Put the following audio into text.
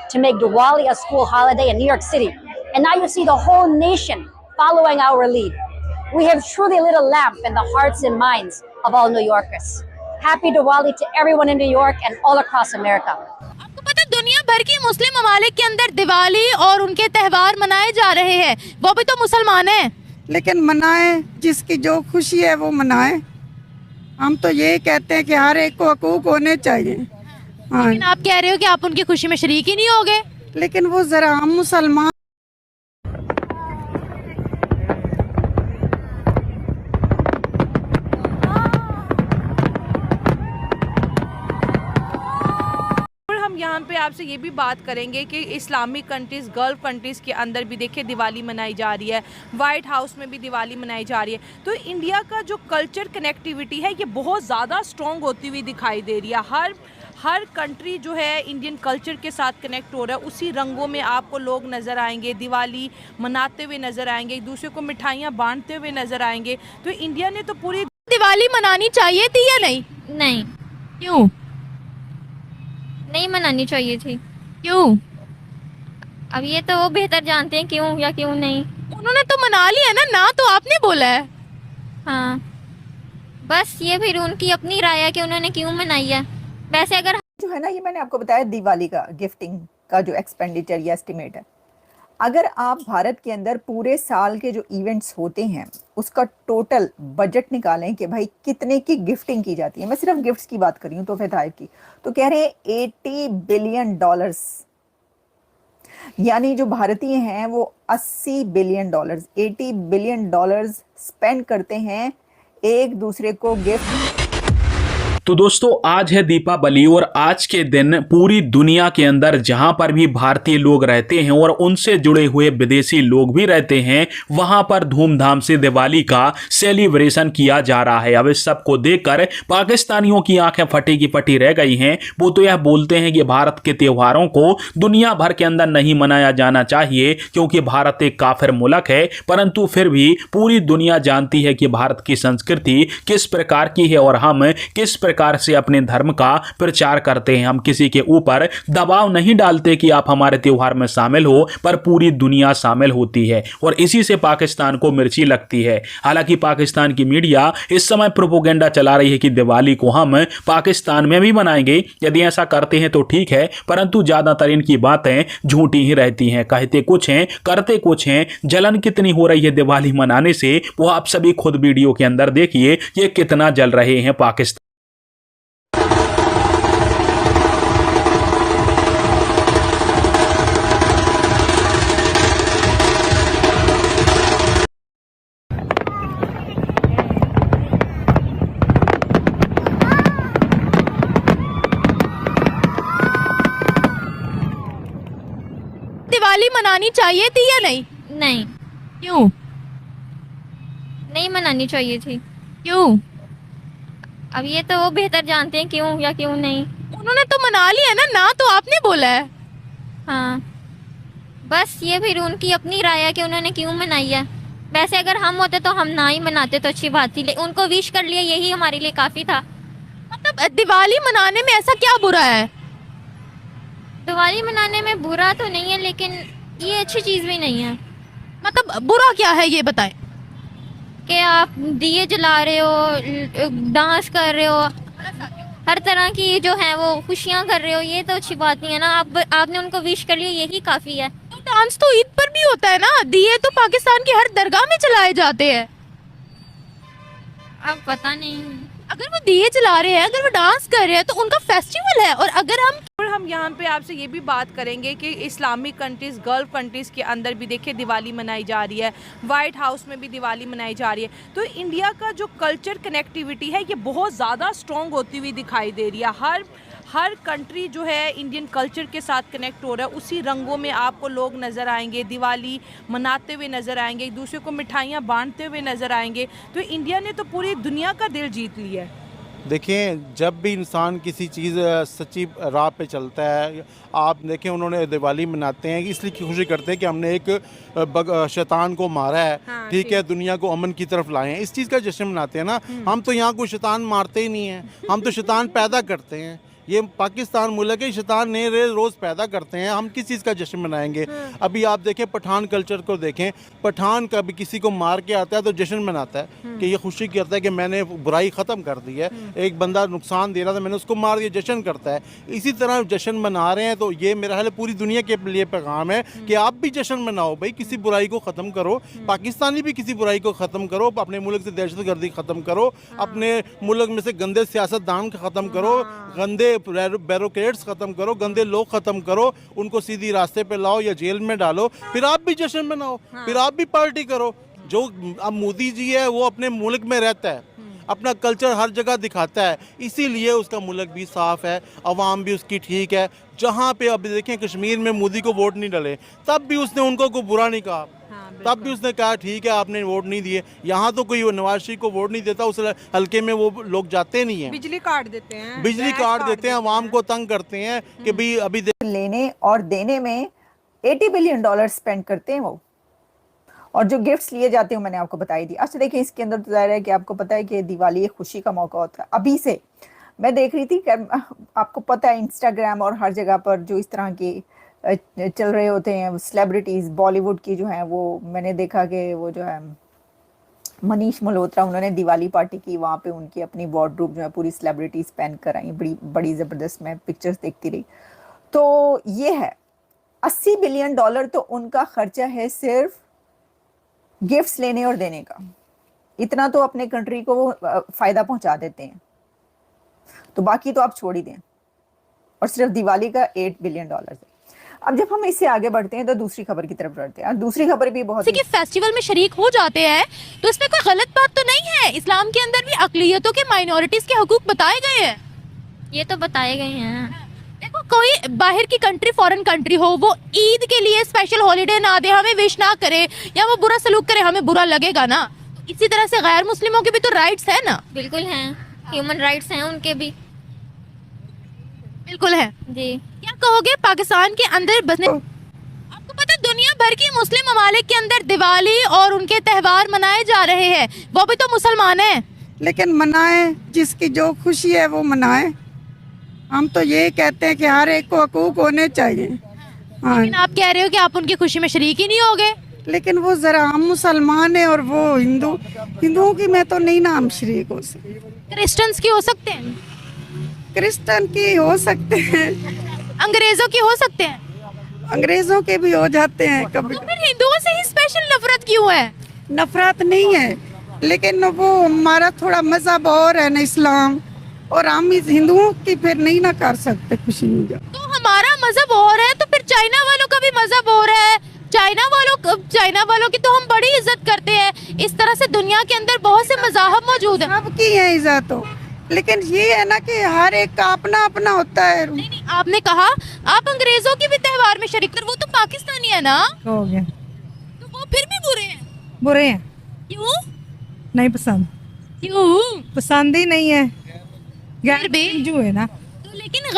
to make Diwali a school holiday in New York City. And now you see the whole nation following our lead. We have truly lit a lamp in the hearts and minds of all New Yorkers. Happy Diwali to everyone in New York and all across America. आपको पता है दुनिया भर की मुस्लिम ममालिक के अंदर दिवाली और उनके त्यौहार मनाए जा रहे हैं, वो भी तो मुसलमान हैं। लेकिन मनाए, जिसकी जो खुशी है वो मनाए। हम तो यही कहते हैं कि हर एक को हकूक होने चाहिए। हाँ, लेकिन आप कह रहे हो कि आप उनकी खुशी में शरीक ही नहीं होगे। लेकिन वो जरा हम मुसलमान यहाँ पे आपसे ये भी बात करेंगे कि इस्लामिक कंट्रीज़, गल्फ कंट्रीज़ के अंदर भी देखिए दिवाली मनाई जा रही है, वाइट हाउस में भी दिवाली मनाई जा रही है। तो इंडिया का जो कल्चर कनेक्टिविटी है ये बहुत ज़्यादा स्ट्रॉन्ग होती हुई दिखाई दे रही है। हर कंट्री जो है इंडियन कल्चर के साथ कनेक्ट हो रहा है। उसी रंगों में आपको लोग नज़र आएंगे, दिवाली मनाते हुए नज़र आएंगे, एक दूसरे को मिठाइयाँ बांटते हुए नज़र आएंगे। तो इंडिया ने तो पूरी दिवाली मनानी चाहिए थी या नहीं? नहीं, क्यों नहीं मनानी चाहिए थी। क्यों? अब ये तो वो बेहतर जानते हैं क्यों या क्यों नहीं। उन्होंने तो मना लिया ना तो आपने बोला है। हाँ, बस ये फिर उनकी अपनी राय है कि उन्होंने क्यों मनाई है। वैसे अगर जो है ना, ये मैंने आपको बताया दिवाली का गिफ्टिंग का जो एक्सपेंडिचर या एस्टिमेट है, अगर आप भारत के अंदर पूरे साल के जो इवेंट्स होते हैं उसका टोटल बजट निकालें कि भाई कितने की गिफ्टिंग की जाती है, मैं सिर्फ गिफ्ट्स की बात कर रही हूँ, तोहफे तोहफे की, तो कह रहे हैं $80 बिलियन। यानी जो भारतीय हैं वो $80 बिलियन, $80 बिलियन स्पेंड करते हैं एक दूसरे को गिफ्ट। तो दोस्तों आज है दीपावली और आज के दिन पूरी दुनिया के अंदर जहां पर भी भारतीय लोग रहते हैं और उनसे जुड़े हुए विदेशी लोग भी रहते हैं वहां पर धूमधाम से दिवाली का सेलिब्रेशन किया जा रहा है। अब इस सब को देखकर पाकिस्तानियों की आंखें फटी की फटी रह गई हैं। वो तो यह बोलते हैं कि भारत के त्योहारों को दुनिया भर के अंदर नहीं मनाया जाना चाहिए क्योंकि भारत एक काफिर मुल्क है, परंतु फिर भी पूरी दुनिया जानती है कि भारत की संस्कृति किस प्रकार की है और हम किस प्रकार से अपने धर्म का प्रचार करते हैं। हम किसी के ऊपर दबाव नहीं डालते कि आप हमारे त्योहार में शामिल हो, पर पूरी दुनिया शामिल होती है और इसी से पाकिस्तान को मिर्ची लगती है। हालांकि पाकिस्तान की मीडिया इस समय प्रोपोगेंडा चला रही है कि दिवाली को हम पाकिस्तान में भी मनाएंगे। यदि ऐसा करते हैं तो ठीक है, परंतु ज्यादातर इनकी बातें झूठी ही रहती हैं। कहते कुछ हैं, करते कुछ हैं। जलन कितनी हो रही है दिवाली मनाने से वो आप सभी खुद वीडियो के अंदर देखिए, ये कितना जल रहे हैं पाकिस्तान। दिवाली मनानी चाहिए थी या नहीं? नहीं, क्यों? नहीं मनानी चाहिए थी। क्यों? अब ये तो वो बेहतर जानते हैं क्यों या क्यों नहीं। उन्होंने तो मना लिया ना तो आपने बोला है। हाँ, बस ये फिर उनकी अपनी राय है कि उन्होंने क्यों मनाई है। वैसे अगर हम होते तो हम ना ही मनाते तो अच्छी बात थी, उनको विश कर लिया यही हमारे लिए काफी था। मतलब दिवाली मनाने में ऐसा क्या बुरा है? दिवाली मनाने में बुरा तो नहीं है, लेकिन ये अच्छी चीज भी नहीं है। मतलब बुरा क्या है ये बताएं। कि आप दिए जला रहे हो, डांस कर रहे हो, हर तरह की जो है वो खुशियां कर रहे हो, ये तो अच्छी बात नहीं है ना। आपने उनको विश कर लिया यही काफी है। तो डांस तो ईद पर भी होता है ना, दिए तो पाकिस्तान की हर दरगाह में चलाए जाते हैं। अब पता नहीं, अगर वो दिए जला रहे हैं, अगर वो डांस कर रहे हैं तो उनका फेस्टिवल है। और अगर हम यहाँ पे आपसे ये भी बात करेंगे कि इस्लामिक कंट्रीज़, गल्फ कंट्रीज़ के अंदर भी देखिए दिवाली मनाई जा रही है, वाइट हाउस में भी दिवाली मनाई जा रही है। तो इंडिया का जो कल्चर कनेक्टिविटी है ये बहुत ज़्यादा स्ट्रॉन्ग होती हुई दिखाई दे रही है। हर कंट्री जो है इंडियन कल्चर के साथ कनेक्ट हो रहा है। उसी रंगों में आपको लोग नज़र आएंगे, दिवाली मनाते हुए नज़र आएंगे, एक दूसरे को मिठाइयाँ बांटते हुए नज़र आएंगे। तो इंडिया ने तो पूरी दुनिया का दिल जीत लिया है। देखें, जब भी इंसान किसी चीज़ सच्ची राह पे चलता है, आप देखें उन्होंने दिवाली मनाते हैं इसलिए खुशी करते हैं कि हमने एक शैतान को मारा है। हाँ, ठीक है, दुनिया को अमन की तरफ लाए हैं, इस चीज़ का जश्न मनाते हैं ना। हम तो यहाँ कोई शैतान मारते ही नहीं हैं, हम तो शैतान पैदा करते हैं। ये पाकिस्तान मुल्क है, शैतान नए रोज़ पैदा करते हैं। हम किस चीज़ का जश्न मनाएंगे? अभी आप देखें पठान कल्चर को देखें, पठान कभी किसी को मार के आता है तो जश्न मनाता है कि ये खुशी करता है कि मैंने बुराई ख़त्म कर दी है। एक बंदा नुकसान दे रहा था, मैंने उसको मार दिया, जश्न करता है। इसी तरह जश्न मना रहे हैं। तो ये मेरा ख्याल है पूरी दुनिया के लिए पैगाम है कि आप भी जश्न मनाओ भाई, किसी बुराई को ख़त्म करो। पाकिस्तानी भी किसी बुराई को ख़त्म करो, अपने मुल्क से दहशतगर्दी ख़त्म करो, अपने मुल्क में से गंदे सियासतदान ख़त्म करो, गंदे बैरोक्रेट्स ख़त्म करो, गंदे लोग ख़त्म करो, उनको सीधी रास्ते पे लाओ या जेल में डालो, फिर आप भी जश्न मनाओ, फिर आप भी पार्टी करो। जो अब मोदी जी है वो अपने मुल्क में रहता है, अपना कल्चर हर जगह दिखाता है, इसीलिए उसका मुल्क भी साफ़ है, अवाम भी उसकी ठीक है। जहाँ पे अब देखें कश्मीर में मोदी को वोट नहीं डले, तब भी उसने उनको कोई बुरा नहीं कहा, तब भी उसने कहा ठीक है आपने वोट नहीं दिए। यहाँ तो कोई नवाज शरीफ को वोट नहीं देता, उस हल्के में वो लोग जाते नहीं हैं, बिजली काट देते हैं, बिजली काट देते हैं, अवाम को तंग करते हैं कि भाई अभी लेने और देने में $80 बिलियन स्पेंड करते हैं वो, और जो गिफ्ट्स लिए जाते हैं मैंने आपको बताई दी। अच्छा देखिए, इसके अंदर तो जाहिर है कि आपको पता है कि दिवाली एक खुशी का मौका होता है। अभी से मैं देख रही थी, आपको पता है इंस्टाग्राम और हर जगह पर जो इस तरह के चल रहे होते हैं सेलिब्रिटीज़ बॉलीवुड की जो हैं, वो मैंने देखा कि वो जो है मनीष मल्होत्रा, उन्होंने दिवाली पार्टी की, वहाँ पे उनकी अपनी वार्डरोब जो है पूरी सेलिब्रिटीज़ पहन कर आई, बड़ी ज़बरदस्त। मैं पिक्चर्स देखती रही। तो ये है $80 बिलियन तो उनका खर्चा है सिर्फ गिफ्ट्स लेने और देने का। इतना तो अपने कंट्री को वो फ़ायदा पहुंचा देते हैं, तो बाकी तो आप छोड़ ही दें। और सिर्फ दिवाली का $8 बिलियन है। अब जब हम इससे आगे बढ़ते हैं तो दूसरी खबर की तरफ बढ़ते हैं। दूसरी खबर भी बहुत कि फेस्टिवल में शरीक हो जाते हैं तो इसमें कोई गलत बात तो नहीं है। इस्लाम के अंदर भी अकलियतों के, माइनॉरिटीज के हकूक बताए गए हैं। ये तो बताए गए हैं। देखो, कोई बाहर की कंट्री, फॉरेन कंट्री हो, वो ईद के लिए स्पेशल हॉलीडे ना दे, हमें विश ना करे या वो बुरा सलूक करे, हमें बुरा लगेगा ना। इसी तरह से गैर मुस्लिमों के भी तो राइट्स है ना। बिल्कुल हैं, ह्यूमन राइट्स हैं उनके भी, बिल्कुल है जी। क्या कहोगे पाकिस्तान के अंदर बसने, आपको पता है दुनिया भर की मुस्लिम ममालिक के अंदर दिवाली और उनके त्यौहार मनाए जा रहे हैं, वो भी तो मुसलमान हैं। लेकिन मनाए, जिसकी जो खुशी है वो मनाए। हम तो ये कहते हैं कि हर एक को हकूक होने चाहिए। हाँ, लेकिन आप कह रहे हो कि आप उनकी खुशी में शरीक ही नहीं होगे। लेकिन वो जरा, हम मुसलमान है और वो हिंदुओं की मैं तो नहीं नाम शरीक हो सकती। क्रिश्चियंस की हो सकते हैं, क्रिश्चियन की हो सकते हैं, अंग्रेजों की हो सकते हैं, अंग्रेजों के भी हो जाते हैं कभी। तो फिर हिंदुओं से ही स्पेशल नफरत क्यों है? नफरत नहीं है, लेकिन वो हमारा थोड़ा मजहब और है ना, इस्लाम, और हम इस हिंदुओं की फिर नहीं ना कर सकते खुशी में। तो हमारा मजहब और है, तो फिर चाइना वालों का भी मजहब और है। चाइना वालों की तो हम बड़ी इज्जत करते हैं। इस तरह से दुनिया के अंदर बहुत से मज़ाहब मौजूद हैं। सबकी है इज्जत हो, लेकिन ये है ना कि हर एक का अपना अपना होता है। नहीं, आपने कहा आप अंग्रेजों के भी त्योहार में शरीक कर, वो तो पाकिस्तानी है ना। हो गया, तो वो फिर भी बुरे हैं। बुरे हैं, क्यों? नहीं पसंद, क्यों पसंद ही नहीं है, फिर भी जो है ना। तो लेकिन